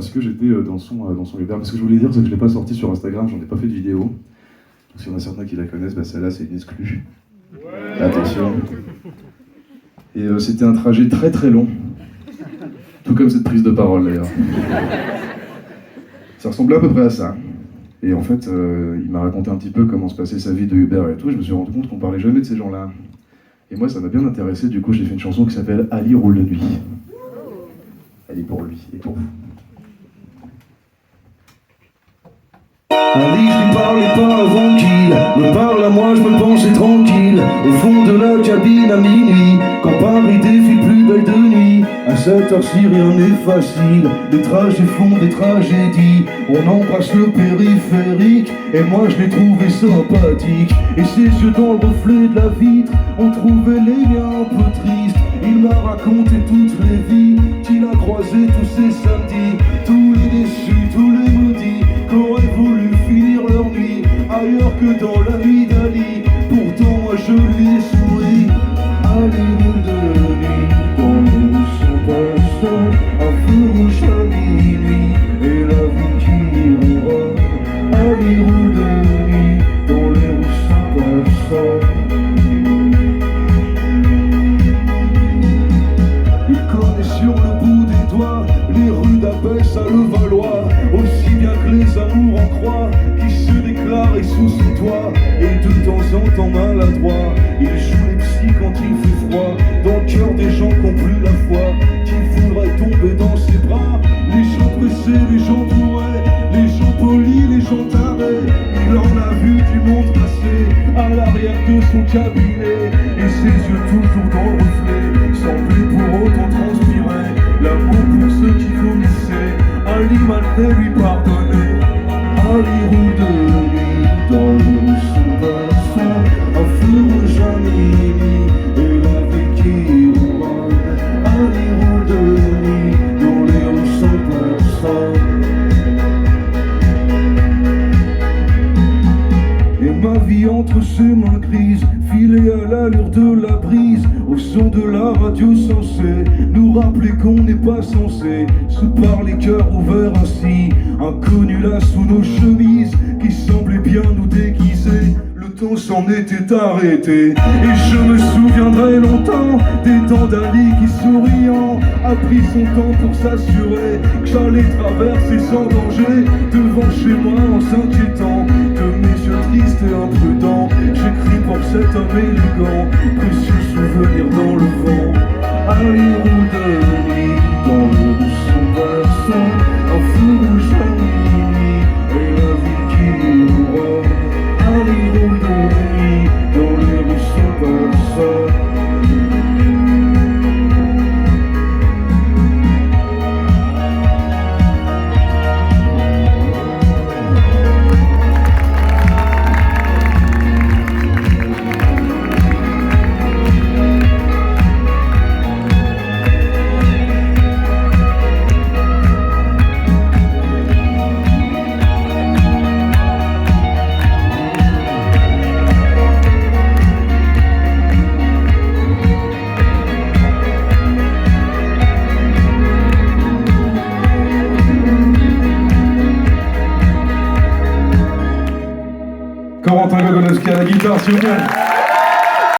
parce que j'étais dans son Uber. Parce que je voulais dire, c'est que je ne l'ai pas sorti sur Instagram, j'en ai pas fait de vidéo. Donc s'il y en a certains qui la connaissent, bah celle-là c'est une exclue. Ouais. Attention. Et c'était un trajet très très long. Tout comme cette prise de parole d'ailleurs. Ça ressemblait à peu près à ça. Et en fait, il m'a raconté un petit peu comment se passait sa vie de Uber et tout. Je me suis rendu compte qu'on parlait jamais de ces gens-là. Et moi, ça m'a bien intéressé. Du coup, j'ai fait une chanson qui s'appelle Ali roule de nuit. Elle est pour lui et pour vous. Ali, je lui parlais pas avant qu'il me parle à moi, je me pensais tranquille. Au fond de la cabine à minuit, quand Paris défile plus belle de nuit. À cette heure-ci, rien n'est facile. Les trajets font des tragédies. On embrasse le périphérique, et moi je l'ai trouvé sympathique. Et ses yeux dans le reflet de la vitre ont trouvé les miens un peu tristes. Il m'a raconté toutes les vies qu'il a croisées tous ces samedis. Tous les déçus, tous les maudits qu'auraient voulu finir leur nuit ailleurs que dans la nuit d'Ali. Pourtant moi je lui ai souri. Ali roule de nuit dans les rues sans personne, un feu rouge à minuit et la ville qui ronronne. Ali roule de nuit dans les rues sans personne. Il connaît sur le bout des doigts les rues d'Abbesse à Levallois, aussi bien que les amours en croix qui se déclarent et sous ses toits. Et de temps en temps maladroit, il joue les psys quand il fait froid, dans le cœur des gens qui n'ont plus la foi, qui voudraient tomber dans ses bras. Les gens pressés, les gens bourrés, les gens polis, les gens tarés. Il en a vu du monde passer à l'arrière de son cabinet, et ses yeux toujours dans le reflet semblaient pour autant transpirer l'amour pour ceux qui vomissaient. Ali malgré lui pardonnait. Ali roule de nuit dans les rues sans personne, un feu rouge à minuit et la vie qui ronronne. Ali roule de nuit dans les rues sans personne. Et ma vie entre ses mains grises filait à l'allure de la brise, au son de la radio censée nous rappeler qu'on n'est pas censé se parler cœur ouvert ainsi. Inconnus là sous nos chemises qui semblaient bien nous déguiser. Le temps s'en était arrêté et je me souviendrai longtemps des dents d'Ali qui souriant a pris son temps pour s'assurer que j'allais traverser sans danger devant chez moi en s'inquiétant de mes yeux tristes et imprudents. J'écris pour cet homme élégant, précieux souvenir dans le vent. Ali roule de nuit dans le rues sans personne, un feu rouge à minuit et la ville qui ronronne. Ali roule de nuit dans les rues sans personne. Corentin Gogonowski à la guitare, s'il vous plaît.